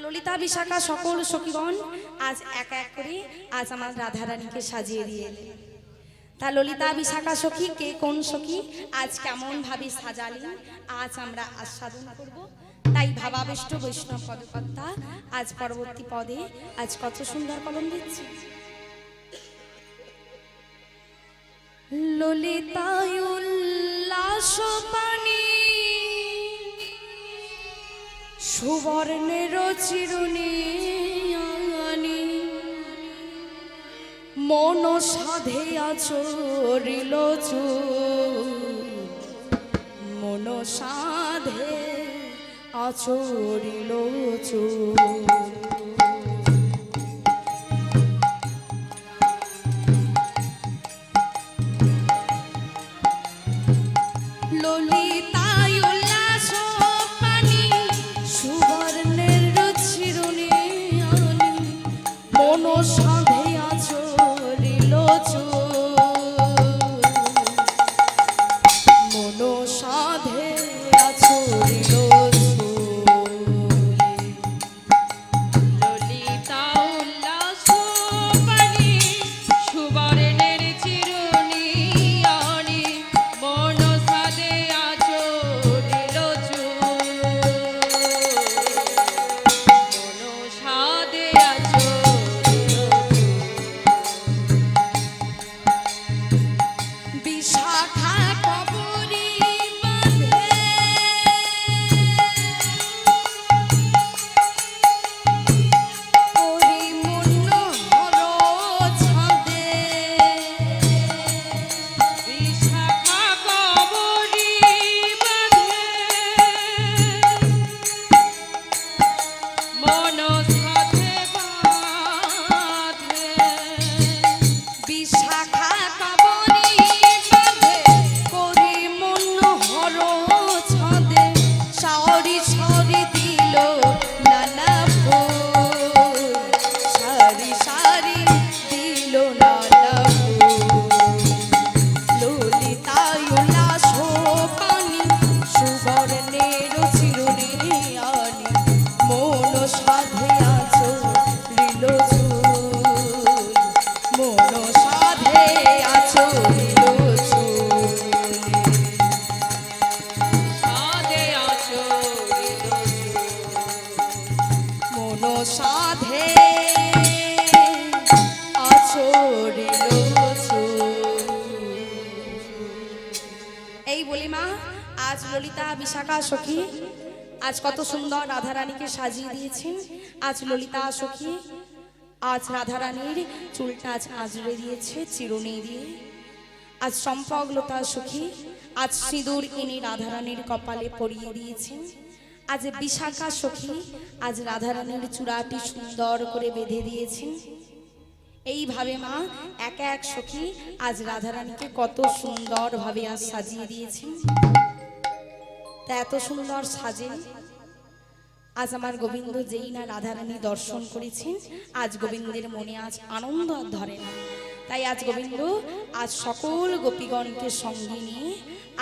ললিতা বিশাখা সকল সখীগণ আজ এক এক করে আজ আমার রাধারানীকে সাজিয়ে দিয়ে এলেন। তা ললিতা বিশাখা সখী কে কোন সখী আজ কেমন ভাবে সাজালেন আজ আমরা আস্বাদন করব। তাই ভাবাবিষ্ট বৈষ্ণব পদকর্তা আজ পরবর্তী পদে আজ কত সুন্দর কলম দিচ্ছে। ললিতায় উল্লাস পানি সুবর্ণের চিরুনি মন সাধে আচরিল মন সাধে আচরিল ললিতায় উল্লাস পানি সুবর্ণের চিরুনি মন সাধে আচরিল মন সাধে আচরিল ললিতা বিশাখা সখী আজ কত সুন্দর রাধারানীকে সাজিয়ে দিয়েছেন। আজ ললিতা সখী আজ রাধারানীর চুলটা আজ আজড়ে দিয়েছে চিরুনি দিয়ে। আজ সম্পগলতা সখী আজ সিঁদুর এনে রাধারানীর কপালে পরিয়ে দিয়েছেন। আজ বিশাখা সখী আজ রাধারানীর চূড়াটি সুন্দর করে বেঁধে দিয়েছেন। এইভাবে মা এক এক সখী আজ রাধারানীকে কত সুন্দর ভাবে আজ সাজিয়ে দিয়েছেন। তা এত সুন্দর সাজে আজ আমার গোবিন্দ যেই না রাধারানী দর্শন করেছেন আজ গোবিন্দের মনে আজ আনন্দ আর ধরে না। তাই আজ গোবিন্দ আজ সকল গোপীগণকে সঙ্গে নিয়ে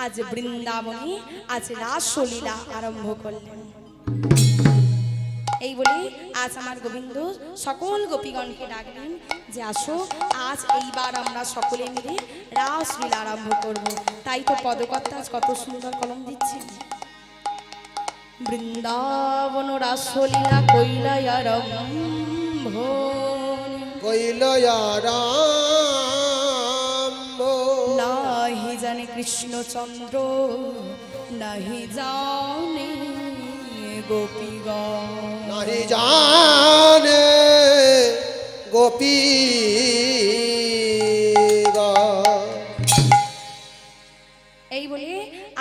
আজ বৃন্দাবনে আজ রাসলীলা আরম্ভ করলেন। এই বলে আজ আমার গোবিন্দ সকল গোপীগণকে ডাকলেন যে আসো আজ এইবার আমরা সকলে মিলে রাসলীলা আরম্ভ করব। তাই তো পদকর্তা আজ কত সুন্দর কলম দিচ্ছেন। বৃন্দাবন রাসলীলা কইলায় আরম্ভ কইলায় আরম্ভ নাহি জানে কৃষ্ণচন্দ্র নাহি জানে গোপীগণ নাহি জানে গোপীগণ। এই বলে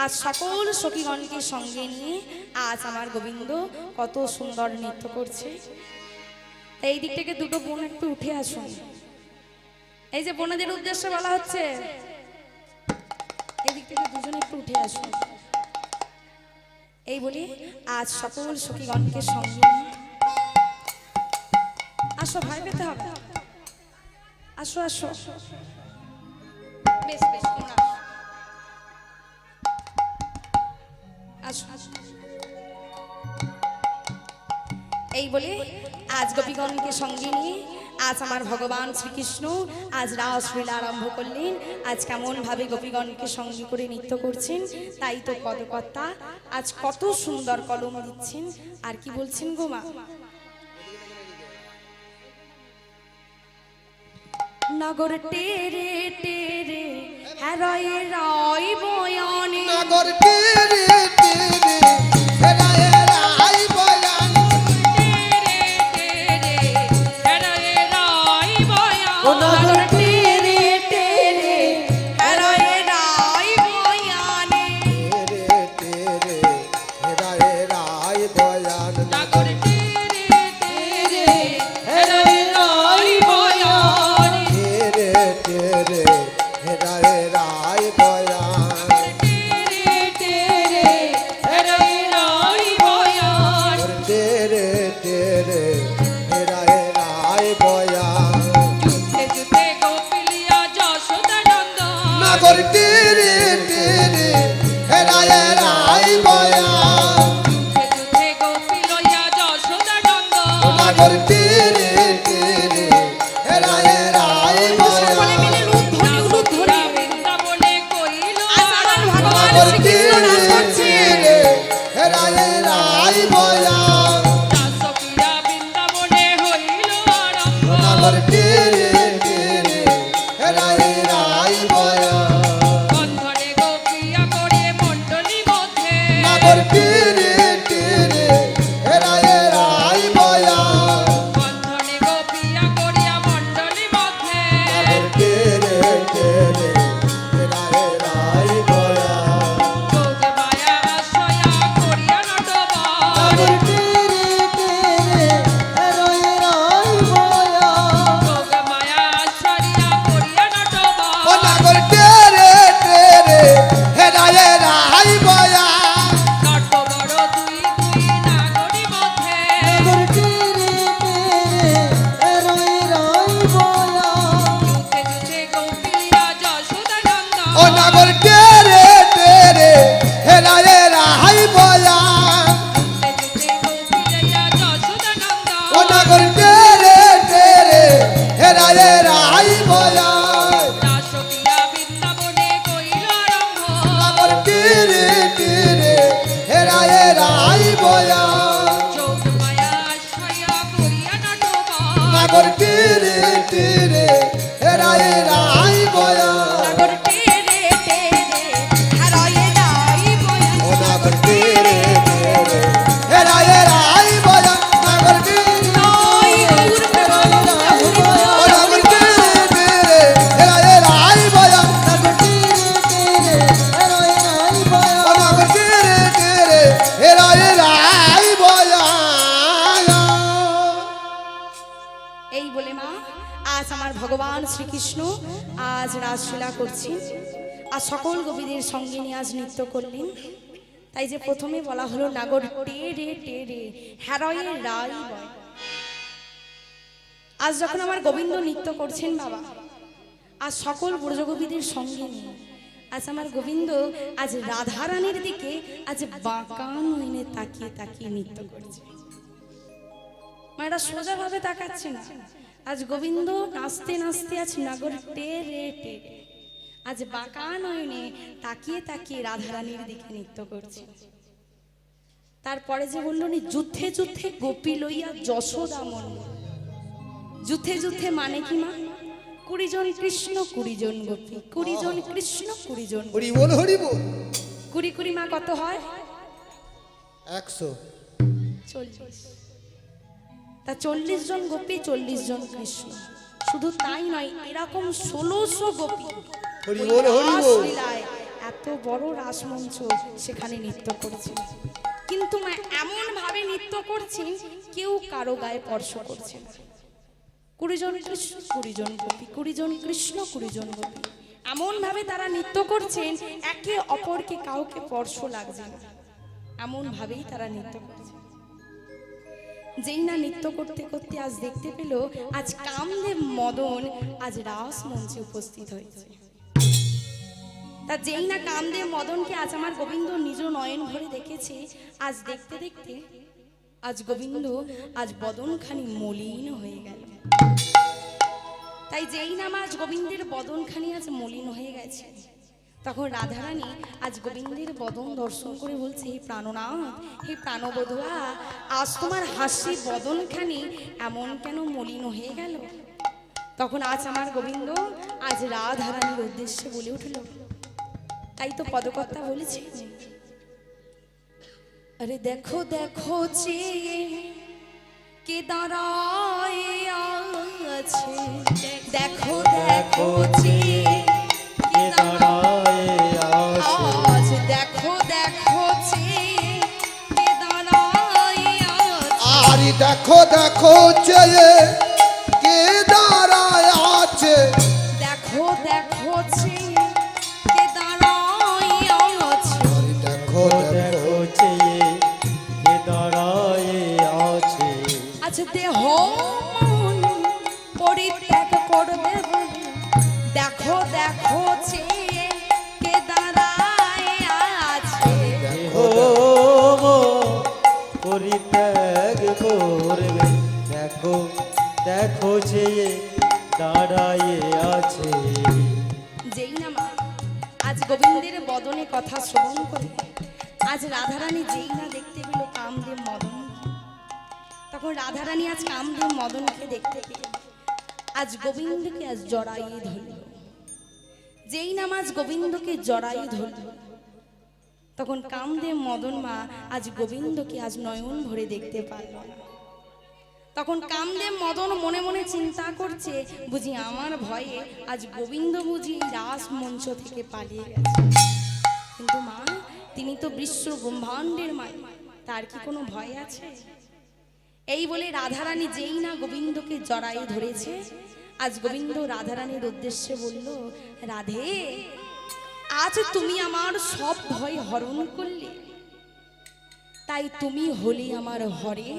আজ সকল সখীগণকে সঙ্গে নিয়ে আজ আমার গোবিন্দ কত সুন্দর নৃত্য করছে। এই দিক থেকে দুটো বোন একটু উঠে আসুন। এই যে বোনদের উদ্দেশ্যে বলা হচ্ছে এই দিক থেকে দুজন একটু উঠে আসুন। এই বলে আজ সকল সখীগণকে সঙ্গে নিয়ে আসো, ভয় পেতে হবে, আসো আসো, বেশ বেশ তোমরা আসো। এই বলে আজ গোপীগণকে সঙ্গে নিয়ে আজ আমার ভগবান শ্রীকৃষ্ণ আজ রাসলীলা আরম্ভ করলেন। আজ কেমন ভাবে গোপীগণকে সঙ্গে করে নৃত্য করছেন, তাই তো পদকর্তা আজ কত সুন্দর কলম দিচ্ছেন। আর কি বলছেন গো মা? নগর টেরে টেরে হ্যারয়ে রায় বয়ানে, নগর টেরে টেরে হেরায়ে রাই বয়ান, নগর টেরে টেরে হ্যারয়ে রায় বয়ানে, টেরে টেরে হেরায়ে রাই বয়ান, নগর টেরে টেরে হ্যারয়ে রায় বয়ানে, টেরে টেরে হেরায়ে রাই বয়ান, টেরে টেরে হ্যারয়ে রায় বয়ানে, টেরে টেরে হেরায়ে রাই বয়ান, যুদ্ধে গোপিলিয়া যশোদানন্দন, নগর টেরে টেরে হেরায়ে রাই বয়ান, যুদ্ধে গোপিলিয়া যশোদানন্দন, নগর টেরে টেরে হেরায়ে রাই বয়ান, নগর টেরে টেরে হেরায়ে রাই বয়ান, নগর টেরে টেরে হেরায়ে রাই বয়ান, নগর টেরে টেরে হেরায়ে রাই বয়ান, নগর টেরে টেরে হেরায়ে রাই বয়ান, নগর টেরে টেরে হেরায়ে রাই বয়ান, ও নগর টেরে টেরে হেরায়ে রাই বয়ান, নগর টেরে টেরে হেরায়ে রাই বয়ান, ও নগর টেরে টেরে হেরায়ে রাই বয়ান, ও নগর টেরে টেরে হেরায়ে রাই বয়ান, নগর টেরে টেরে হেরায়ে রাই বয়ান, নগর টেরে টেরে হেরায়ে রাই বয়ান, ও নগর টেরে টেরে হেরায়ে রাই বয়ান, নগর টেরে ও নগর টেরে টেরে হেরায়ে রাই বয়ান, নগর টেরে টেরে হেরায়ে রাই বয়ান, ও নগর টেরে টেরে হেরায়ে রাই বয়ান। এই বলে মা আজ আমার ভগবান শ্রীকৃষ্ণ আজ রাসলীলা করছেন, আর সকল গোপীদের সঙ্গে নিয়ে আজ নৃত্য করলেন। তাই যে প্রথমে বলা হলো নাগর টেরে টেরে হ্যারয়ে রাই বয়ান। আজ যখন আমার গোবিন্দ নৃত্য করছেন বাবা, আজ সকল ব্রজগোপীদের সঙ্গে নিয়ে আজ আমার গোবিন্দ আজ রাধারানীর দিকে আজ বাঁকা নয়নে তাকিয়ে তাকিয়ে নৃত্য করছে। মায়েরা সোজা ভাবে তাকাচ্ছে না, আজ গোবিন্দ নাচতে নাচতে আজ নাগর টেরে টেরে আজ বাঁকা নয়নে তাকিয়ে তাকিয়ে রাধারানীর দিকে নৃত্য করছে। তারপরে যে বললো নি যুদ্ধে যুদ্ধে গোপী লইয়া যশোদা মন্ডল, যুদ্ধে যুদ্ধে মানে কি মা? 20 জন কৃষ্ণ 20 জন গোপী, 20 জন কৃষ্ণ 20 জন হরি বল হরি বল। 20 মা কত হয়? 100 40। তা 40 জন গোপী 40 জন কৃষ্ণ। শুধু তাই নয়, এরকম 1600 গোপী হরি বল হরি বল। রাসলীলায় এত বড় রাসমঞ্চ সেখানে নৃত্য করেছেন। কিন্তু মা এমন ভাবে নৃত্য করছেন কেউ কারো গায়ে স্পর্শ করছে না। 20 জন কৃষ্ণ 20 জন গোপী, 20 জন কৃষ্ণ 20 জন গোপী, এমন ভাবে তারা নৃত্য করছেন একে অপরকে কাউকে স্পর্শ লাগছে না, এমন ভাবেই তারা নৃত্য করছে। যেই না নৃত্য করতে করতে আজ দেখতে পেল আজ কামদেব মদন আজ রাস মঞ্চে উপস্থিত হয়েছে। তা যেই না কামদেব মদনকে আজ আমার গোবিন্দ নিজ নয়ন ভরে দেখেছে, আজ দেখতে দেখতে আজ গোবিন্দ আজ বদনখানি মলিন হয়ে গেল। তাই যেই নাম আজ গোবিন্দের বদনখানি আজ মলিন হয়ে গেছে, তখন রাধারানী আজ গোবিন্দের বদন দর্শন করে বলছে, হে প্রাণনাথ, হে প্রাণবধূয়া, আজ তোমার হাসি বদনখানি এমন কেন মলিন হয়ে গেল? তখন আজ আমার গোবিন্দ আজ রাধারানীর উদ্দেশ্যে বলে উঠল। তাই তো পদকর্তা বলেছে, আরে দেখো দেখো চেয়ে কে দাঁড়ায় আছে, দেখো দেখো চেয়ে কে দাঁড়ায় আছে, দেখো দেখো চেয়ে কে দাঁড়ায় আছে, আরে দেখো দেখো চেয়ে কে দাঁড়ায় আছে, দেখো দেখো চেয়ে কে দাঁড়ায় আছে, আরে দেখো দেখো চেয়ে কে দাঁড়ায় আছে। আজ দেহ মন পরিত্যাগ করবে বলে, দেখো দেখো চেয়ে কে দাঁড়ায় আছে, ও পরিত্যাগ করবে, দেখো দেখো চেয়ে দাঁড়ায় আছে। যেই না মা আজ গোবিন্দের বদনে কথা শ্রবণ করে আজ রাধারানী যেই না দেখতে পেল কামদেব মদন, তখন রাধারানী আজ কামদেব মদনকে দেখতে পেল, আজ গোবিন্দকে আজ জড়াইয়ে ধরল। যেই নাম আজ গোবিন্দকে জড়াইয়ে ধরল, তখন কামদেব মদন মা আজ গোবিন্দকে আজ নয়ন ভরে দেখতে পারল না। তখন কামদেব মদন মনে মনে চিন্তা করছে, বুঝি আমার ভয়ে আজ গোবিন্দ বুঝি রাস মঞ্চ থেকে পালিয়ে গেছে। কিন্তু মা, তিনি তো বিশ্ব ব্রহ্মাণ্ডের মালিক, তার কি কোনো ভয় আছে? এই বলে রাধারানী যেই না গোবিন্দকে জড়াইয়ে ধরেছে, আজ গোবিন্দ রাধারানীর উদ্দেশ্যে বলল, রাধে, আজ তুমি আমার সব ভয় হরণ করলে, তাই তুমি হলে আমার হরে।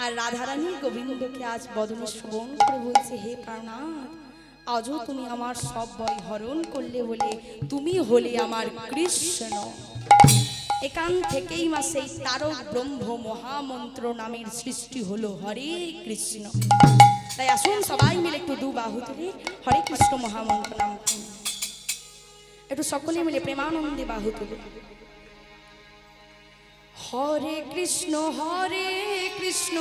আর রাধারানী গোবিন্দকে আজ বদনে শ্রবণ করে বলছে, হে প্রাণনাথ, আজও তুমি আমার সব ভয় হরণ করলে বলে তুমি হলে আমার কৃষ্ণ। এখান থেকেই মা সেই তারক ব্রহ্ম মহামন্ত্র নামের সৃষ্টি হলো হরে কৃষ্ণ। তাই আসুন সবাই মিলে একটু দু বাহু তুলে হরে কৃষ্ণ মহামন্ত্র নাম একটু সকলে মিলে প্রেমানন্দে বাহু তুলে। হরে কৃষ্ণ কৃষ্ণ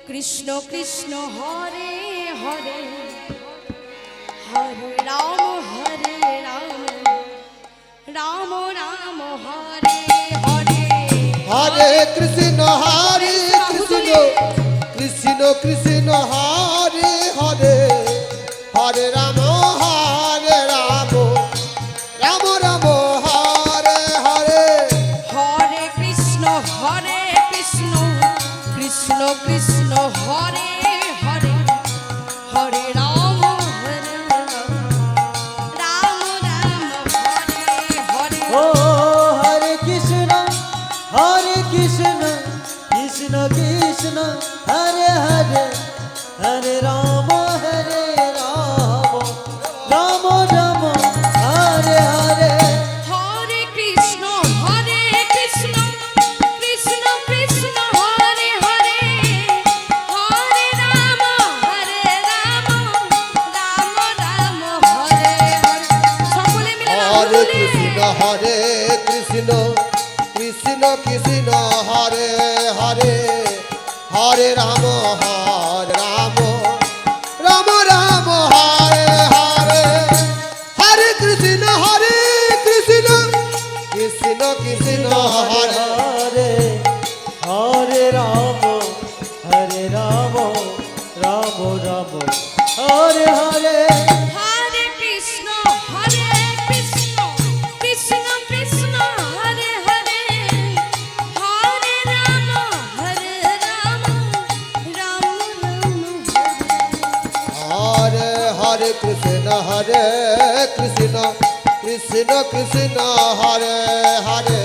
কৃষ্ণ কৃষ্ণ হরে হরে, হরে রাম রাম রাম হরে হরে, হরে কৃষ্ণ কৃষ্ণ কৃষ্ণ কৃষ্ণ হরে হরে, হরে রাম রাম রাম হরে হরে, হরে কৃষ্ণ কৃষ্ণ কৃষ্ণ হরে হরে, হরে রাম রাম হরে হরে। ও হরে কৃষ্ণ কৃষ্ণ কৃষ্ণ হরে হরে, হরে রাম রাম রাম হরে হরে। হরে কৃষ্ণ কৃষ্ণ কৃষ্ণ কৃষ্ণ হরে হরে, হরে রাম রাম রাম হরে হরে। সকলে মিলে হরে কৃষ্ণ কৃষ্ণ কৃষ্ণ কৃষ্ণ হরে হরে, হরে রাম রাম রাম হরে হরে, হরে কৃষ্ণ কৃষ্ণ কৃষ্ণ হরে হরে হরে রাম রাম রাম হরে হরে। হরে কৃষ্ণ কৃষ্ণ কৃষ্ণ কৃষ্ণ হরে হরে, হরে রাম রাম রাম হরে হরে কৃষ্ণ কৃষ্ণ কৃষ্ণ কৃষ্ণ হরে হরে,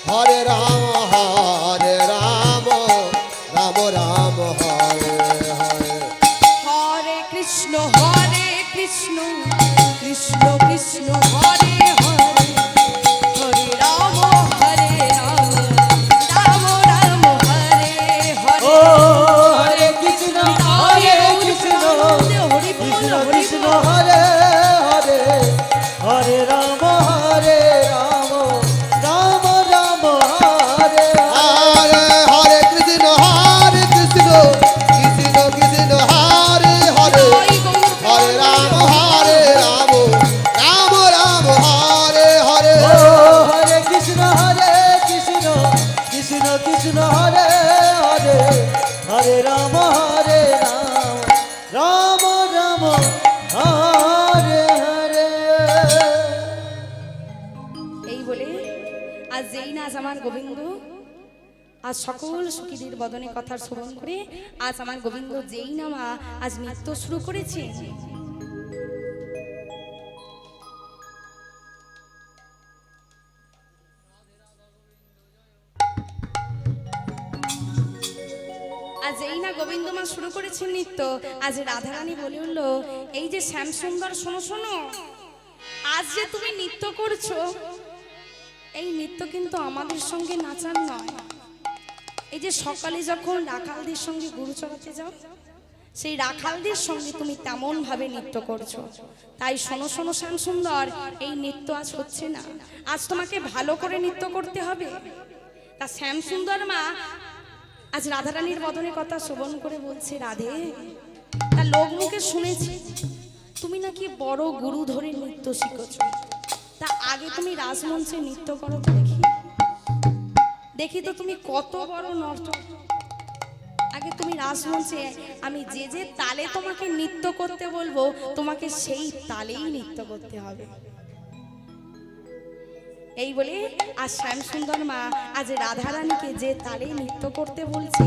হরে রাম রাম রাম হরে হরে, হরে কৃষ্ণ কৃষ্ণ কৃষ্ণ কৃষ্ণ হরে হরে, হরে রাম আমার গোবিন্দ আজ সকল সুখীদের বদনে কথা শ্রবণ করে আজ আমার গোবিন্দ যেই না মা আজ নৃত্য শুরু করেছে। আজ এই না গোবিন্দ মা শুরু করেছেন নৃত্য, আজ রাধারানী বলে উঠলো, এই যে শ্যাম সুন্দর শোনো শোনো, আজ যে তুমি নৃত্য করছো এই নৃত্য কিন্তু আমাদের সঙ্গে নাচার নয়। এই যে সকালে যখন রাখালদের সঙ্গে গরু চড়াতে যাও সেই রাখালদের সঙ্গে তুমি তেমন ভাবে নৃত্য করছো। তাই শোনো শোনো শ্যাম সুন্দর, এই নৃত্য আজ হচ্ছে না, আজ তোমাকে ভালো করে নৃত্য করতে হবে। তা শ্যাম সুন্দর মা আজ রাধারানীর বদনে কথা শ্রবণ করে বলছে, রাধে তা লোক মুখে শুনেছি তুমি নাকি বড় গুরু ধরে নৃত্য শিখেছ, তা আগে তুমি রাজমঞ্চে নৃত্য করো তো দেখি, দেখি তো তুমি কত বড় নর্তক। আগে তুমি রাজমঞ্চে আমি যে যে তালে তোমাকে নৃত্য করতে বলবো তোমাকে সেই তালেই নৃত্য করতে হবে। এই বলে আজ শ্যাম সুন্দর মা আজ রাধারানীকে যে তালে নৃত্য করতে বলছে,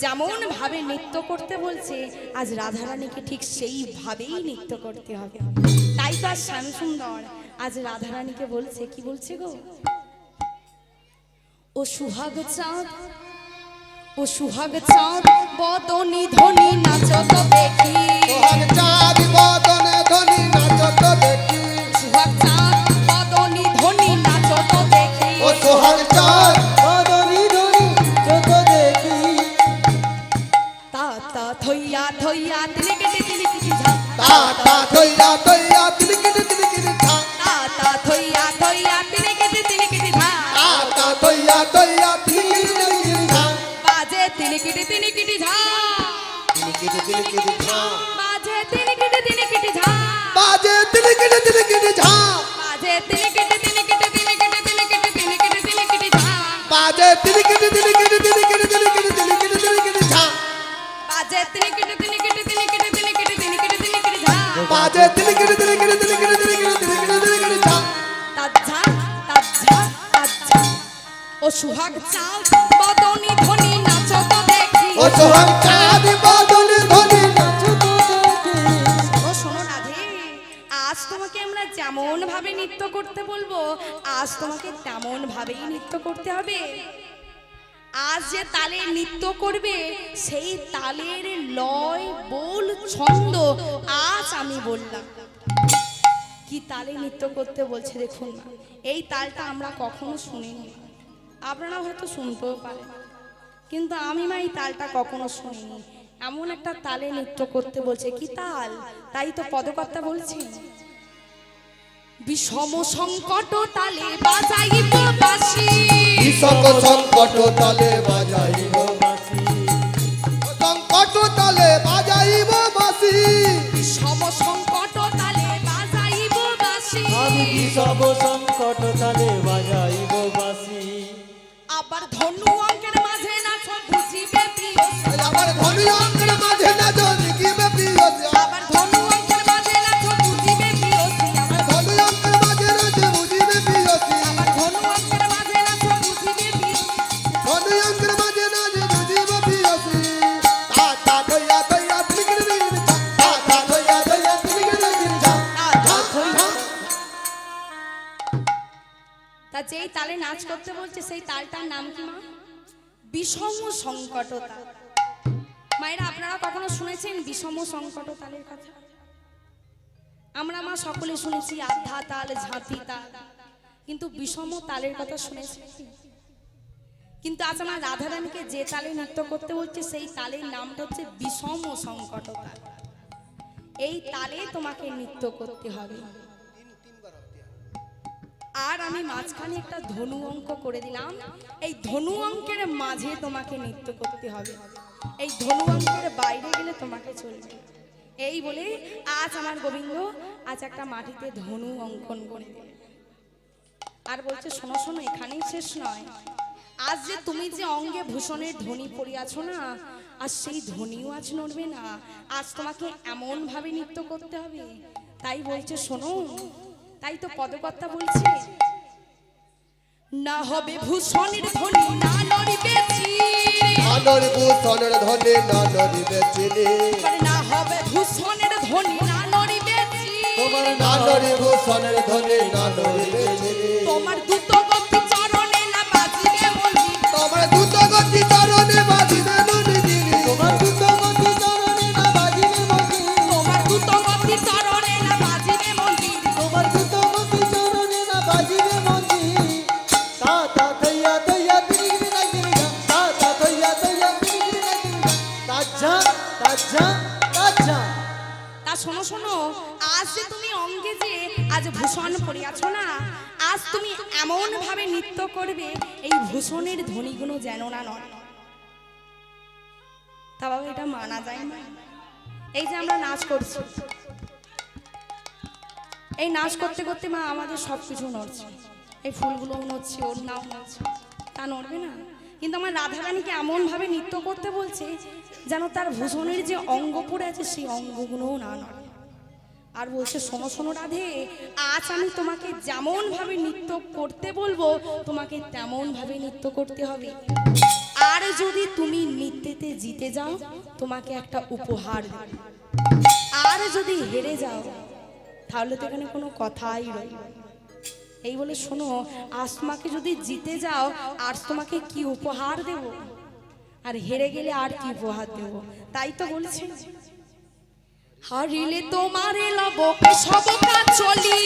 যেমন ভাবে নৃত্য করতে বলছে আজ রাধারানীকে ঠিক সেইভাবেই নৃত্য করতে হবে। তাই তো আজ শ্যাম সুন্দর আজ রাধারানীকে বলছে, কি বলছে গো, ও সুহাগ চাঁদ, ও সুহাগ চাঁদ বদনি ধ্বনি নাচো তো দেখি, সোহাগ চাঁদ বদনে ধ্বনি নাচো তো দেখি, সুহাগ চাঁদ বদনি ধ্বনি নাচো তো দেখি, ও সোহাগ চাঁদ বদনি ধরি যত দেখি, তা তা থইয়া থইয়া তিলিকিটি তিলিকিটি ঝা, তা তা থইয়া থইয়া তিলিকিটি তিলিকিটি ঝা, তা তা থইয়া থইয়া তিলিকিটি তিলিকিটি ঝা, তা তা থইয়া থইয়া তিলিকিটি তিলিকিটি ঝা, বাজে তিলিকিটি তিলিকিটি ঝা, তিলিকিটি তিলিকিটি ঝা, বাজে তিলিকিটি তিলিকিটি ঝা, বাজে তিলিকিটি তিলিকিটি ঝা, বাজে তিলিকিটি তিলিকিটি তিলিকিটি তিলিকিটি তিলিকিটি তিলিকিটি ঝা, বাজে তিলিকিটি তিলিকিটি তিলিকিটি তিলিকিটি তিলিকিটি তিলিকিটি ঝা, বাজে তিলিকিটি তিলিকিটি তিলিকিটি তিলিকিটি তিলিকিটি তিলিকিটি ঝা, বাজে তিলিকিটি তিলিকিটি তিলিকিটি তিলিকিটি তিলিকিটি তিলিকিটি ঝা, তাজ্জা তাজ্জা তাজ্জা, ও সুহাগ চাঁদ বদনি ধ্বনি নাচো তো দেখি, ও সোহাগ চাঁদ বদনে ধ্বনি নাচো তো দেখি, ও শোনো রাধে, আজ তোমাকে আমরা যেমন ভাবে নৃত্য করতে বলবো আজ তোমাকে তেমন ভাবেই নৃত্য করতে হবে। আজ যে তালে নৃত্য করবে সেই তালের লয় বোল ছন্দ আজ আমি বললাম। কি তালে নৃত্য করতে বলছে দেখুন না, এই তালটা আমরা কখনো শুনিনি, আপনারা হয়তো শুনতেও পারেন কিন্তু আমি মা এই তালটা কখনো শুনিনি। এমন একটা তালে নৃত্য করতে বলছে, কি তাল, তাই তো পদকর্তা বলছেন, বিষম সংকট তালে বাজাইব বাঁশি, বিষক সংকট তালে বাজাইব বাঁশি, সংকট তালে বাজাইব বাঁশি, বিষম সংকট তালে বাজাইব বাঁশি, আমি বিষব সংকট তালে বাজাইব বাঁশি, আবার ধনু অঙ্কের মাঝে নাচো বুঝিবে প্রিয়সী, আমার ধনী অঙ্গের মাঝে না জনিকিবে প্রিয়সী, আবার ধনু অঙ্কের মাঝে নাচো বুঝিবে প্রিয়সী, আমার ধনী অঙ্গের মাঝে না বুঝিবে প্রিয়সী, আবার ধনু অঙ্কের মাঝে নাচো বুঝিবে প্রিয়সী, ধনী অঙ্গের মাঝে না বুঝিবে প্রিয়সী, তা তা থইয়া থইয়া তিলিকিটি তিলিকিটি ঝা, তা তা থইয়া থইয়া তিলিকিটি তিলিকিটি ঝা, ঝা, ঝা। তা যেই তালে নাচ করতে বলছে সেই তালটার নাম কি মা, বিষম সংকট তাল। মায়েরা আপনারা কখনো শুনেছেন বিষম সংকট তালের কথা? আমরা মা সকলে শুনেছি আধা তাল ঝাঁপি তাল, কিন্তু বিষম তালের কথা শুনেছি? কিন্তু আজ আমার রাধারানীকে যে তালে নৃত্য করতে বলছে সেই তালের নামটা হচ্ছে বিষম সংকট তাল। এই তালে তোমাকে নৃত্য করতে হবে। আর আমি মাঝখানে একটা ধনু অঙ্ক করে দিলাম, এই ধনু অঙ্কের মাঝে তোমাকে নৃত্য করতে হবে, এই ধনু অঙ্কের বাইরে গেলে তোমাকে চলবে। এই বলে আজ আমার গোবিন্দ আজ একটা মাটিতে ধনু অঙ্কন করে দিলেন আর বলছে, শোনো শোনো, এখানেই শেষ নয়, আজ যে তুমি যে অঙ্গে ভূষণের ধ্বনি পড়িয়াছো না, আজ সেই ধ্বনিও আজ নড়বে না, আজ তোমাকে এমন ভাবে নৃত্য করতে হবে। তাই বলছে শোনো, তাই তো পদকর্তা বলছে, না হবে ভূষণের ধ্বনি না লড়িবে চির। আনর ভূষণের ধনে না নড়িবে চিনি না হবে ভূষণের ধ্বনি না লড়িবে চির। তোমার আনর ভূষণের ধনে না নড়িবে চিনি তোমার দ্রুত গতি চরণে না বাজিবে মন্দির। তোমার দ্রুত গতি চরণে বাজিবে নন্দিনী তোমার দ্রুত গতি চরণে না বাজিবে মন্দির। তোমার দ্রুত গতি চরণে না বাজিবে মন্দির। তোমার দ্রুত গতি চরণে না বাজিবে মন্দির। তা তা থইয়া থইয়া তিরিগিরি লাগিরিগা। তা তা থইয়া থইয়া তিরিগিরি লাগিরিগা। তাজ্জা তাজ্জা তাজ্জা। তা শোনো শোনো, আজ যে তুমি অঙ্গে যে আজ ভূষণ পরিয়াছ না, আজ তুমি এমন ভাবে নৃত্য করবে এই ভূষণের ধ্বনিগুলো যেন না নয়। তা বাবা এটা মানা যায় না। এই যে আমরা নাচ করছি, এই নাচ করতে করতে মা আমাদের সব কিছু নড়ছে, এই ফুলগুলোও নড়ছে, ওর নাও নড়ছে, তা নড়বে না? কিন্তু আমার রাধারানীকে এমন ভাবে নৃত্য করতে বলছে যেন তার ভূষণের যে অঙ্গ পড়ে আছে সেই অঙ্গগুলোও না নড়ে। আর বলছে শোনো শোনো রাধে, আজ আমি তোমাকে যেমন ভাবে নৃত্য করতে বলবো তোমাকে তেমন ভাবে নৃত্য করতে হবে। আর যদি তুমি নৃত্যেতে জিতে যাও তোমাকে একটা উপহার দেব, আর যদি হেরে যাও তাহলে তো এখানে কোনো কথাই রইল না। এই বলে শোনো, আজ তোমাকে যদি জিতে যাও আর তোমাকে কি উপহার দেব, আর হেরে গেলে আর কি উপহার দেব, তাই তো বলছে হারিলে তোমারে লবকে সব কাজ চলি।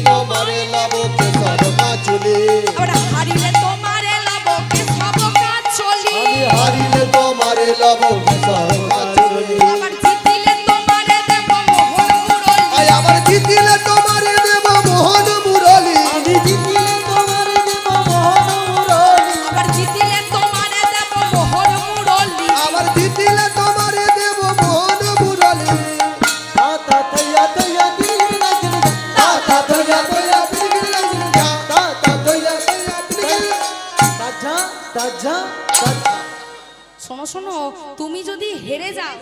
তোমারে লাবকে সরকা চুলি আবার হারিলে তোমারে লবকে সব কাজ চলি। হারিলে তোমারে লাবকে সরকা চুলি আবার জিতিলে তোমারে দেব মোহন মুরলি। আয় আবার জিতিলে তোমারে দেব মোহন মুরলি আমি জিতিলে তোমারে দেব মোহন মুরলি। আবার জিতিলে তোমারে দেব মোহন মুরলি। আবার জিতিলে তোমারে দেব মোহন মুরলি তা তা থইয়া থইয়া তিরিগিরি লাগিরিগা। তা তা থইয়া থইয়া তিরিগিরি লাগিরিগা। তা তা থইয়া থইয়া তিরিগিরি। তাজ্জা তাজ্জা তাজ্জা। শোনো শোনো, তুমি যদি হেরে যাও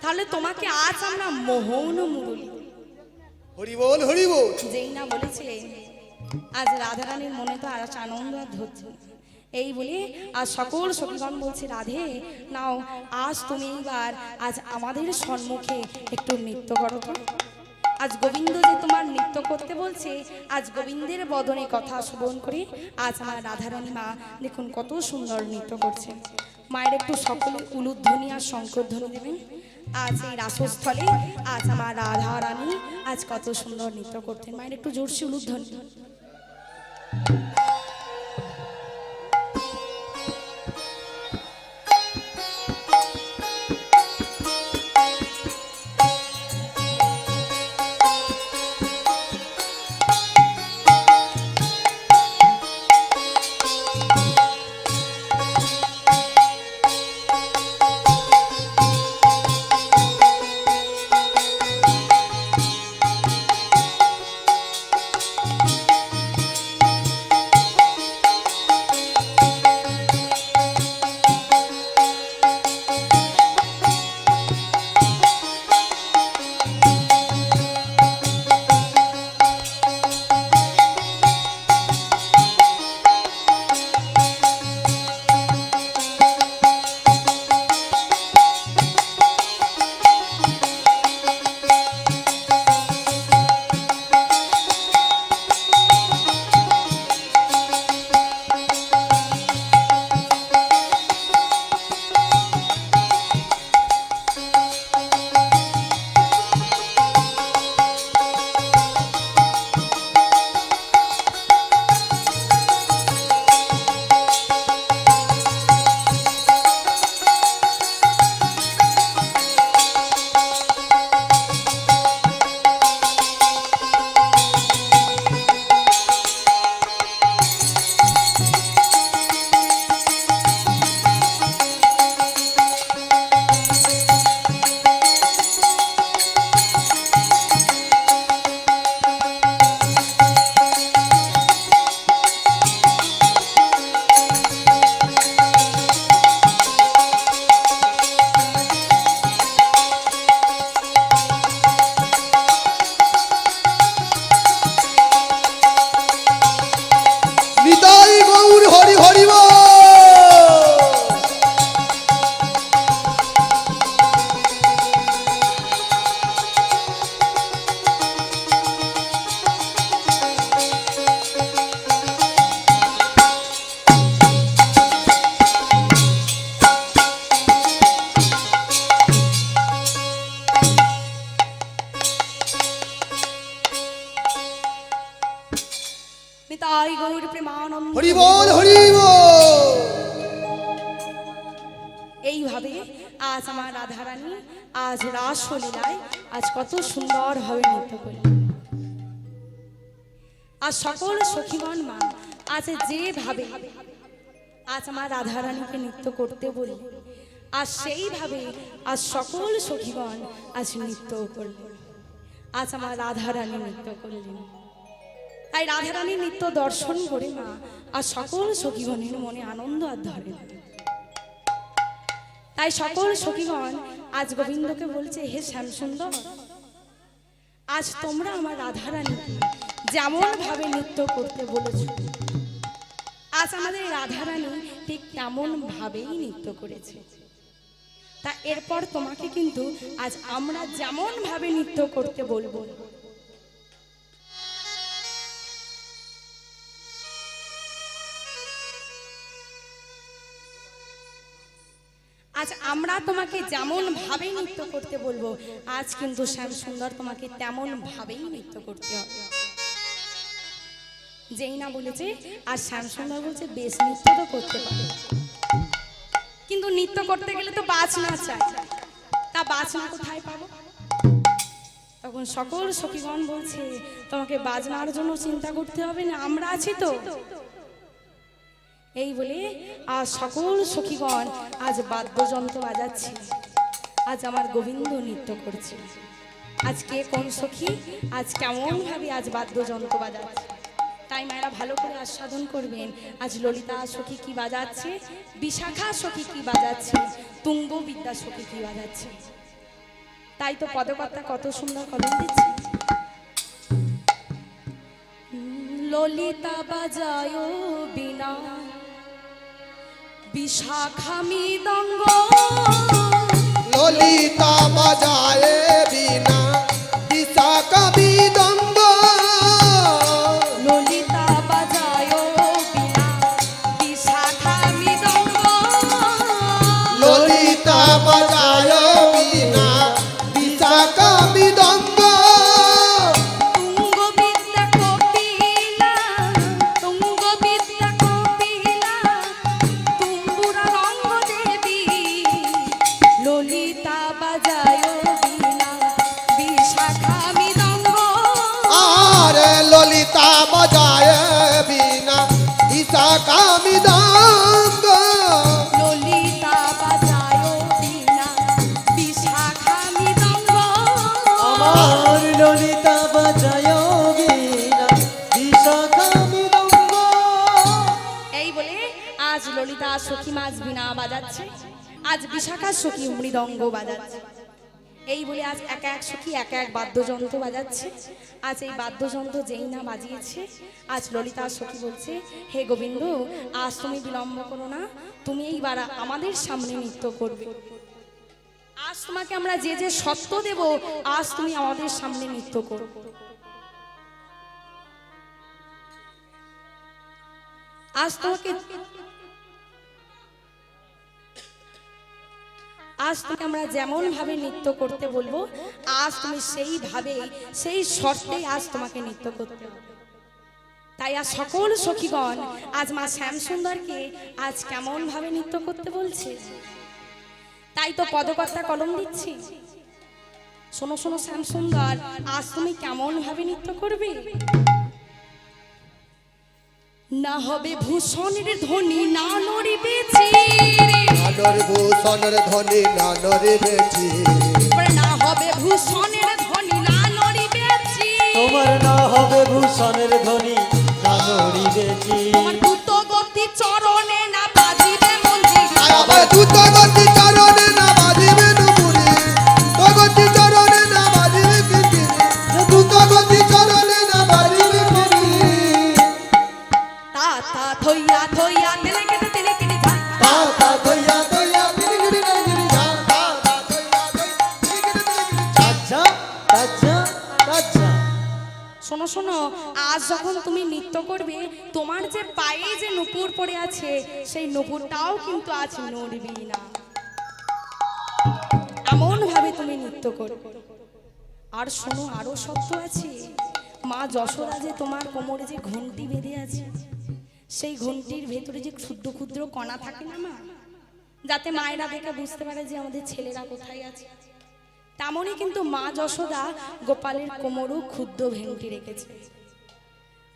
তাহলে তোমাকে আজ আমরা মোহন মুরলি। হরি বল হরি বল যেই না বলেছে আজ রাধারানীর মনে তো আর আনন্দ আর ধৈর্য নেই। এই বলে আজ সকল সখীগণ বলছে রাধে নাও আজ তুমি এইবার আজ আমাদের সম্মুখে একটু নৃত্য করো তো। আজ গোবিন্দ যে তোমার নৃত্য করতে বলছে, আজ গোবিন্দের বদনে কথা শ্রবণ করে আজ আমার রাধারানী মা দেখুন কত সুন্দর নৃত্য করছে। মায়ের একটু সকলে উলুধ্বনি আর শঙ্করধ্বনি দেবেন। আজ এই রাসস্থলে আজ আমার রাধারানী আজ কত সুন্দর নৃত্য করতেন। মায়ের একটু জোরসে উলুধ্বনি। আজ আমার রাধারানী আজ রাসলীলায় আজ কত সুন্দরভাবে নৃত্য করলেন। আর সকল সখীগণ মা আজ যেভাবে আজ আমার রাধারানীকে নৃত্য করতে বললেন, আর সেইভাবে আজ সকল সখীগণ আজ নৃত্য করলেন। আজ আমার রাধারানী নৃত্য করলেন। তাই রাধারানীর নৃত্য দর্শন করে মা আর সকল সখীগণের মনে আনন্দ আর ধরে না। তাই সকল সখীগণ আজ গোবিন্দকে বলছে, হে শ্যামসুন্দর, আজ তোমরা আমার রাধারানীকে যেমন ভাবে নৃত্য করতে বলেছ, আজ আমাদের রাধারানী ঠিক তেমন ভাবেই নৃত্য করেছে। তা এরপর তোমাকে কিন্তু আজ আমরা যেমন ভাবে নৃত্য করতে বলবো। আজ আমরা তোমাকে যেমন ভাবে নৃত্য করতে বলবো, আজ কিন্তু শ্যামসুন্দর তোমাকে তেমন ভাবেই নৃত্য করতে হবে। যেই না বলেছে আর শ্যামসুন্দর বলছে বেশ নৃত্য তো করতে পারে, কিন্তু নৃত্য করতে গেলে তো বাজনা চাই, তা বাজনা কোথায় পাবো? তখন সকল সখীগণ বলছে, তোমাকে বাজনার জন্য চিন্তা করতে হবে না, আমরা আছি তো। এই বলে আজ সকল সখীগণ আজ বাদ্যযন্ত্র বাজাচ্ছে, আজ আমার গোবিন্দ নৃত্য করছে। আজ কে কোন সখী আজ কেমন ভাবে আজ বাদ্যযন্ত্র বাজাচ্ছে, তাই মায়েরা ভালো করে আস্বাদন করবেন। আজ ললিতা সখী কি বাজাচ্ছে, বিশাখা সখী কি বাজাচ্ছে, তুঙ্গ বিদ্যা সখী কি বাজাচ্ছে। তাই তো পদকর্তা কত সুন্দর কলম দিচ্ছে, ললিতা বাজায় বিনা বিশাখা মৃদঙ্গ, ললিতা বাজায় বিনা বিশাখা মৃদঙ্গ, ললিতা বাজায় বিনা বিশাখা মৃদঙ্গ, ললিতা বাজায় বিনা বিশাখা মৃদঙ্গ, তুঙ্গ বিদ্যা কপিলা, তুঙ্গ বিদ্যা কপিলা, তুম্বুরা রঙ্গ দেবী, ললিতা বাজায় বিনা বিশাখা মৃদঙ্গ, আরে ললিতা বাজায় বিনা বিশাখা মৃদঙ্গ, ললিতা বাজায় বিনা বিশাখা মৃদঙ্গ। আমার ললিতা বাজায় বীণা বিশাখা মৃদঙ্গ। এই বলে আজ ললিতা সখী মাছ বিনা বাজাচ্ছে, আজ বিশাখা সখী মৃদঙ্গ বাজাচ্ছে। এই বলে আজ এক এক সখী এক এক বাদ্যযন্ত্র বাজাচ্ছে। আজ এই বাদ্যযন্ত্র যেই না বাজিয়েছে, আজ ললিতা সখী বলছে, হে গোবিন্দ, আজ তুমি বিলম্ব করো না, তুমি এইবার আমাদের সামনে নৃত্য করবে। আজ তোমাকে আমরা যে যে সত্য দেব, আজ তুমি আমাদের সামনে নৃত্য করো। আজ তোমাকে আমরা যেমন ভাবে নৃত্য করতে বলবো, আজ তুমি সেইভাবে সেই শর্তেই আজ তোমাকে নৃত্য করতে হবে। তাই আজ সকল সখীগণ আজ মা শ্যামসুন্দরকে আজ কেমন ভাবে নৃত্য করতে বলছে, তাই তো পদকর্তা কলম দিচ্ছি। শোনো শোনো শ্যামসুন্দর, আজ তুমি কেমন ভাবে নৃত্য করবে। না হবে ভূষণের ধ্বনি না নড়িবে চিরে, নানর ভূষণের ধ্বনি নানরে বেচি, না হবে ভূষণের ধ্বনি না নড়িবে চিরে, তোমার না হবে ভূষণের ধ্বনি না নড়িবেছি, তোমার দ্রুত গতি চরণে না বাজিবে মঞ্জিরি, আবার দ্রুত গতি চরণে না বাজিবে নুপুরি, গতি চরণে না বাজিবে কিঞ্চিরি, দ্রুত গতি চরণে না বাজিবে কিঞ্চিরি, তা তা থইয়া থইয়া তেলে কেটে যা, তা তা থইয়া থইয়া গিরি না গিরি ঝা, তা তা থইয়া থইয়া গিরি ঝা। তাজ্জা তাজ্জা তাজ্জা। শোনো শোনো, আজ যখন তুমি নৃত্য করবে, তোমার যে পায়ে যে নুপুর পড়ে আছে, সেই নুপুরটাও কিন্তু আজ নড়বে না, এমন ভাবে তুমি নৃত্য করবে। আর শোনো, আরো সত্য আছে, মা যশোদা যে তোমার কোমরে যে ঘন্টি বেঁধে আছে, সেই ঘন্টির ভেতরে যে ক্ষুদ্র ক্ষুদ্র কণা থাকে না মা, যাতে মায়েরা দেখে বুঝতে পারে যে আমাদের ছেলেরা কোথায় আছে। তেমনই কিন্তু মা যশোদা গোপালের কোমরও ক্ষুদ্র ভেঙটি রেখেছে।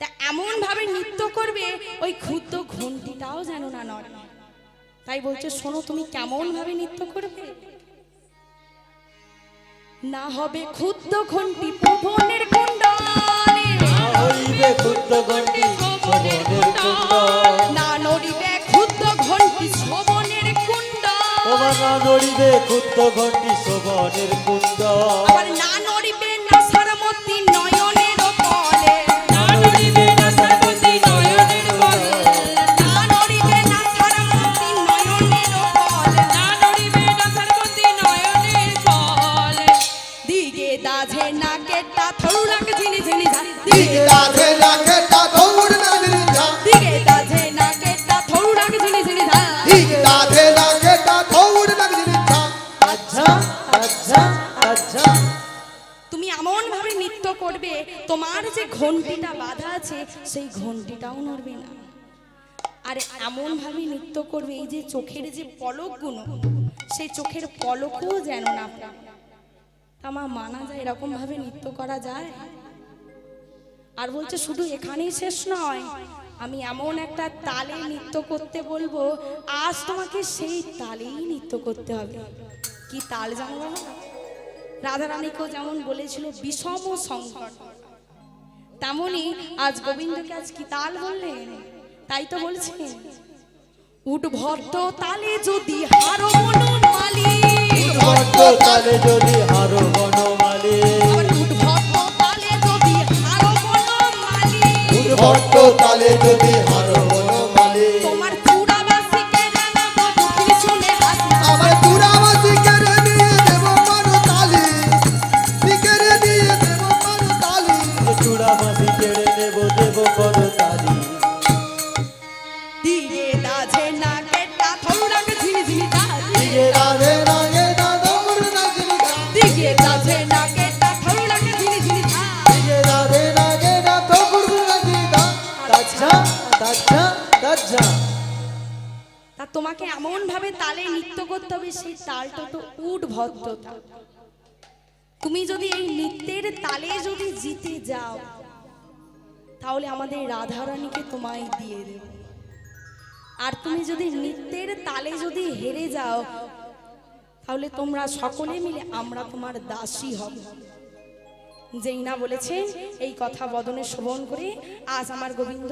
তা এমন ভাবে নৃত্য করবে ওই ক্ষুদ্র ঘন্টিটাও যেন না নড়ে। তাই বলছে শোনো তুমি কেমন ভাবে নৃত্য করবে। না হবে ক্ষুদ্র ঘন্টি ভুবনের কুণ্ডলে, হইবে ক্ষুদ্র ঘণ্টি শোভনের কুণ্ড, না নড়িবে ক্ষুদ্র ঘন্টি শোভনের কুণ্ড, তোমার না নড়িবে ক্ষুদ্র ঘণ্টি শোভনের কুণ্ড, আবার না নড়িবে না সরমতি নয়নের কলে, না নড়িবে না সরমতি নয়নের কলে, না নড়িবে না সরমতি নয়নের কলে, না নড়িবে না সরমতি নয়নের কলে, দিগে দাঝে না কেটা থরু রাখ ঝিনি ঝিনি ঝা, দিগে রাধে রাখে তা দৌড় না নির্ঝা, দিগে দাঝে না কেটা থরু রাখ ঝিনি ঝিনি ঝা, দিগে রাধে রাখে তা দৌড় না নির্ঝা। আচ্ছা আচ্ছা আচ্ছা। তুমি এমন ভাবে নৃত্য করবে তোমার যে ঘন্টিটা বাঁধা আছে সেই ঘন্টিটাও নড়বে না। আর এমন ভাবে নৃত্য করবে এই যে চোখের যে পলকগুলো সেই চোখের পলকও যেন না পড়ে। আমার মানা যায় এরকম ভাবে নৃত্য করা যায়। আর বলছে শুধু এখানেই শেষ নয়, আমি এমন একটা তালে নৃত্য করতে বলবো আজ তোমাকে সেই তালেই নৃত্য করতে হবে। কি তাল জানো না? রাধারানীকেও যেমন বলেছিল বিষম সংকট, তেমনি আজ গোবিন্দকে আজ কি তাল বললেন? তাই তো বলছেন উদ্ভট্ট তালে যদি হারো বনমালী, ভট্ট তালে যদি হারো বনমালী, আবার উদ্ভট্ট তালে যদি হারো বনমালী, ভট্ট তালে যদি হারো বনমালী, তোমার চূড়াবাসীকে জানাবো দুঃখী শুনে হাসি, আমার চূড়াবাসী কেড়ে নিয়ে দেব মারো তালি, কেড়ে নিয়ে দেব মারো তালি, চূড়া মাসি কেড়ে নেব দেব করো তালি, দিগে দাঝে না কেটা থরু রাখ ঝিনি ঝিনি ঝা, দিগে রাধে রাগে তা দৌড় না নির্ঝা, দিগে দাঝে না কেটা থরু রাখ ঝিনি ঝিনি ঝা। দিগে রাধে রাগে না তো গুরু রাজিদা, আচ্ছা আচ্ছা আচ্ছা। তা তোমাকে এমন ভাবে তালে নৃত্য করতে হবে সেই তালটা তো উদ্ভদ্র তাল। তুমি যদি এই নৃত্যের তালে যদি জিতে যাও তাহলে আমাদের রাধারানীকে তোমায় দিয়ে দেব। আর তুমি যদি নৃত্যের তালে যদি হেরে যাও তাহলে তোমরা সকলে মিলে আমরা তোমার দাসী হব। যেই না বলেছেন এই কথা বদনে শ্রবণ করে আজ আমার গোবিন্দ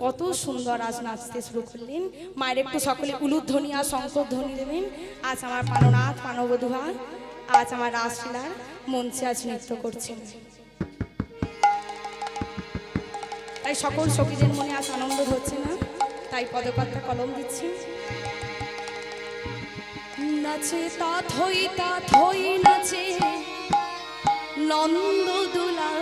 কত সুন্দর আজ নাচতে শুরু করলেন। মায়ের একটু সকলে উলুধ্বনি আর শঙ্করধ্বনি দেবেন। আজ আমার প্রাণনাথ প্রাণবধূয়া আজ আমার রাসলীলার মঞ্চে আজ নৃত্য করছেন। তাই সকল সখীদের মনে আজ আনন্দ হচ্ছে না, তাই পদকর্তা কলম দিচ্ছি। নাচে তা থই নাচে নন্দ দুলাল,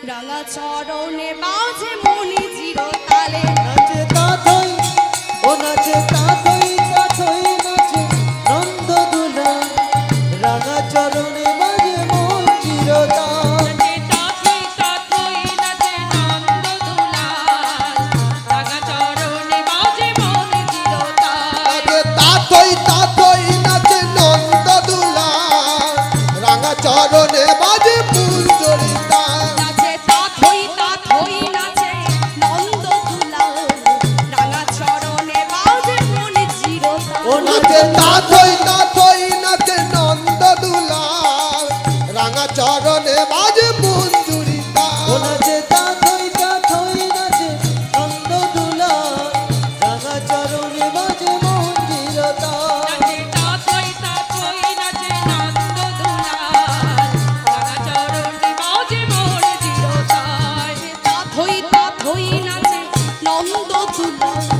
রাঙা চরণে বাজে মনি জিরো তালে, নাচে তাথই ও নাচে তাথই তাথই নাচে নন্দ দুলা, রাঙা চরণে বাজে মন চিরতাল, নাচে তাথই তাথই নাচে নন্দ দুলাল, রাঙা চরণে বাজে মন চিরতাল, নাচে তাতই তাতই নাচে নন্দ দুলাল, রাঙা চরণে বাজে পুঞ্জরিতা, নাচে তা থই নাচে নন্দ দুলাল, রাঙা চরণে বাজে মনি জিরো ও তালে, নাচে তাতই তাতই নাচে নন্দ দুলাল, রাঙা চরণে বাজে পুঞ্জরিতা, ও নাচে তাথই তাথই নাচে নন্দ দুলা, রাঙা চরণে বাজে মন চিরতাল, নাচে তাথই তাথই নাচে নন্দ দুলাল, রাঙা চরণে বাজে মন চিরতাল, তা থই নাচে নন্দ দুলাল,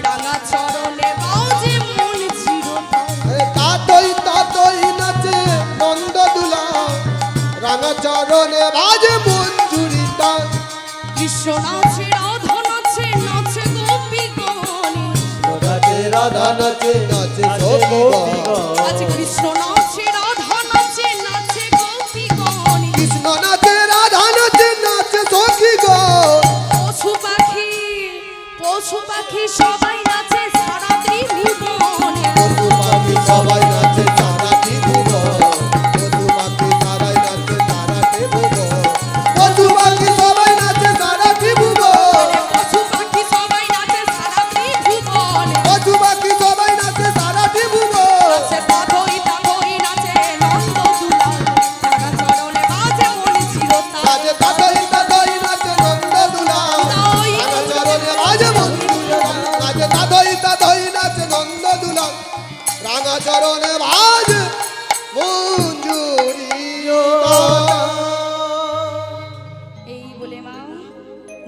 রাঙা চরণে বাজে মনি জিরো তালে। তাতই তাতই নাচে নন্দ দুলাল, রাঙা চরণে বাজে পুঞ্জরিতা, কৃষ্ণ নাচে রাধা নাচে নাচে গোপীগণ, রাধে রাধা নাচে নাচে নাচে সখীগণ। গোপীগণ, আজ কৃষ্ণ নাচে রাধা নাচে নাচে গোপীগণ, কৃষ্ণ নাচে রাধা নাচে নাচে সখীগণ, পশু পাখি সবাই নাচে সারাদিন লইতা ধই নাচে নন্দ দুলাল রাঙা চরণে ভাজ মঞ্জুরি এই বলে মা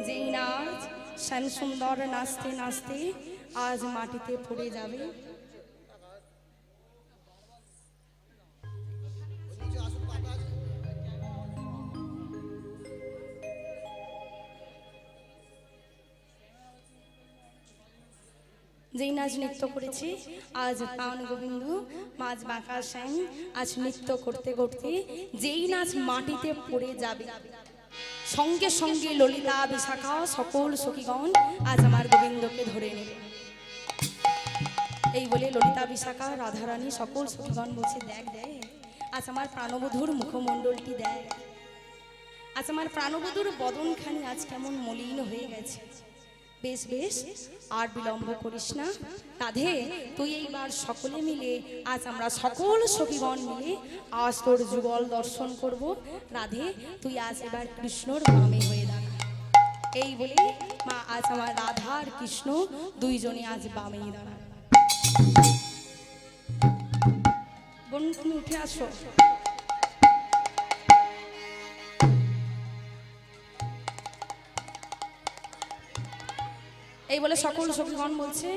যেই নাচ শ্যাম সুন্দর নাচতে নাচতে আজ মাটিতে পড়ে যাবে। যেই নাচ নৃত্য করেছি আজ পাওন গোবিন্দ মাঝ বাঁকা শ্যাম আজ নৃত্য করতে করতে যেই নাচ মাটিতে পড়ে যাবে সঙ্গে সঙ্গে ললিতা বিশাখা সকল সখীগণ আজ আমার গোবিন্দকে ধরে নেবে। এই বলে ললিতা বিশাখা রাধারানী সকল সখীগণ বলছে দেখ দেখ আজ আমার প্রাণবধূর মুখমণ্ডলটি দেখ, আজ আমার প্রাণবধূর বদনখানি আজ কেমন মলিন হয়ে গেছে। বেশ বেশ আর বিলম্ব করিস না রাধে, তুই এইবার সকলে মিলে আজ আমরা সকল সখীগণ মিলে আজ তোর যুগল দর্শন করব। রাধে তুই আজ এবার কৃষ্ণর বামে হয়ে দাঁড়া। এই বলে মা আজ আমার রাধা আর কৃষ্ণ দুইজনে আজ বামেই দাঁড়া। বোন তুমি উঠে আসো। এই বলে সকল সখীগণ বলছে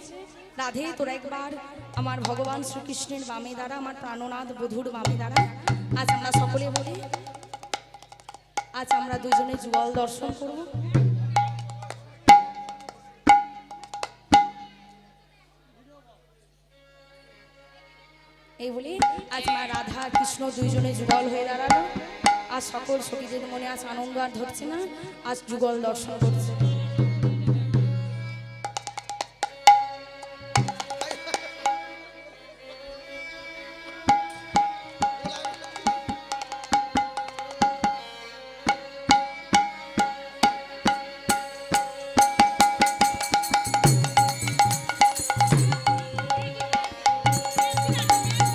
রাধে তোরা একবার আমার ভগবান শ্রীকৃষ্ণের বামে দ্বারা আমার প্রাণনাথ বধূর বামে দ্বারা আজ আমরা সকলে বলি আজ আমরা দুজনে যুগল দর্শন করব। এই বলি আজ মা রাধা কৃষ্ণ দুইজনে যুগল হয়ে দাঁড়ালো। আজ সকল সখীদের মনে আজ আনন্দ আর ধরছে না, আজ যুগল দর্শন করছে।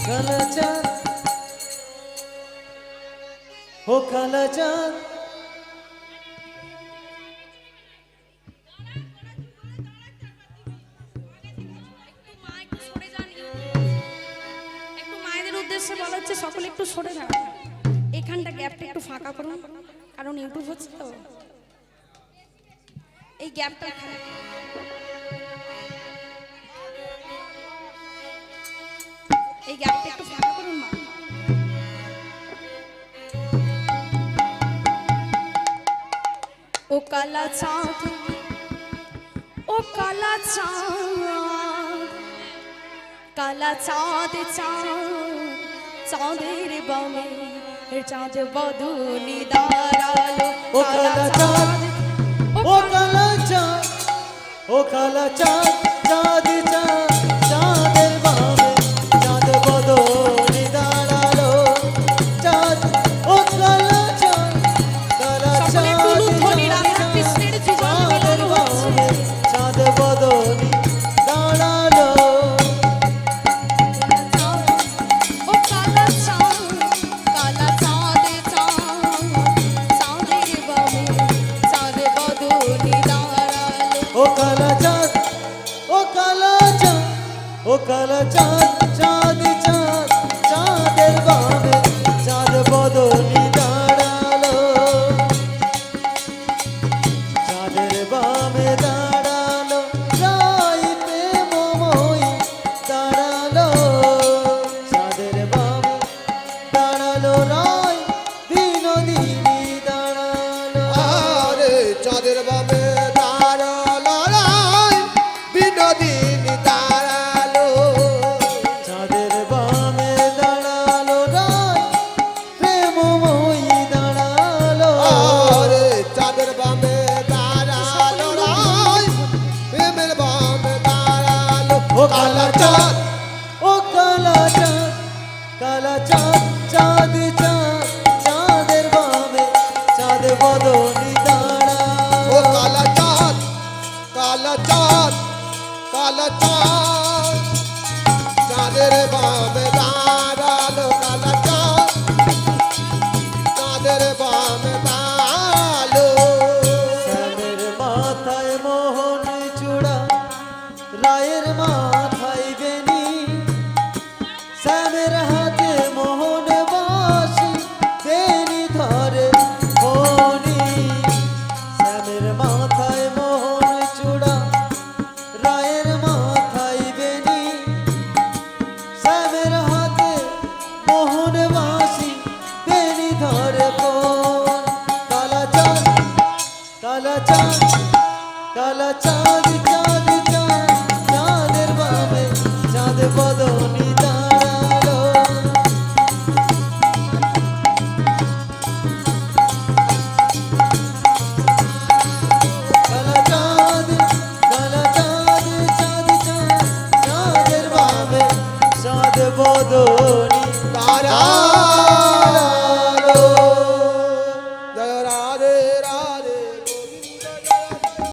কালাচাঁদ ও কালাচাঁদ একটু মায়েদের উদ্দেশ্যে বলা হচ্ছে সকলে একটু সরে যান, এখানটা গ্যাপটা একটু ফাঁকা করুন কারণ ইউটিউব হচ্ছে তো এই গ্যাপটা এখানে। এই গ্যাপটা একটু ফাঁকা করুন মা। ও কালা চাঁদ ও কালা চাঁদ কালা চাঁদ চাঁদ চাঁদের বামে চাঁদ বদনি দাঁড়ালো। ও কালাচাঁদ ও কালাচাঁদ ও কালাচাঁদ চাঁদ চাঁদ চাঁদের বামে চাঁদ বদনি দাঁড়ালো। চাঁদ ও কালাচাঁদ সকলে টুলু ধ্বনি রাধা কৃষ্ণের যুগল মিলন হচ্ছে। চাঁদ বদনি দাঁড়ালো। ও কালা চাঁদ কালা চাঁদ চাঁদ চাঁদের বামে চাঁদ বদনি দাঁড়ালো। ও কালাচাঁদ ও কালাচাঁদ ও কালাচাঁদ চাঁদ চাঁদ চাঁদের বামে চাঁদ বদনি দাঁড়ালো। চাঁদের বামে দাঁড়ালো রাই প্রেমময়ী দাঁড়ালো। চাঁদের বামে দাঁড়ালো রাই বিনোদিনী দাঁড়ালো। আরে চাঁদের বামে দাঁড়ালো রায় বিনোদিনী দাঁড়ালো। চাঁদের বামে দাঁড়ালো রাই প্রেমময়ী দাঁড়ালো। আরে চাঁদের বামে দাঁড়ালো রায় প্রেমের বামে দাঁড়ালো। ও কালাচাঁদ ও কালাচাঁদ কালাচাঁদ চাঁদ চাঁদ চাঁদের বামে চাঁদ বদনি দাঁড়ালো। ও কালা চাঁদ কালা চাঁদ কালা চাঁদ চাঁদের বামে দাঁড়ালো। কালা চাঁদ চাঁদের বামে দাঁড়ালো। শ্যামের মাথায় মোহন চূড়া রায়ের মাথায় বেনি শ্যামের হাতে মোহন বাসি বেনি ধরে ফণি শ্যামের মাথায় মোহন চূড়া রায়ের মাথায় বেনি শ্যামের হাতে মোহন বাসি বেনি ধরে ফোন কালা চাঁদ কালা চাঁদ কালা চাঁদ চাঁদ চাঁদ চাঁদের বামে চাঁদ বদনি দাঁড়ালো কালা চাঁদ কালা চাঁদ চাঁদ চাঁদ চাঁদের বামে চাঁদ বদনি তারা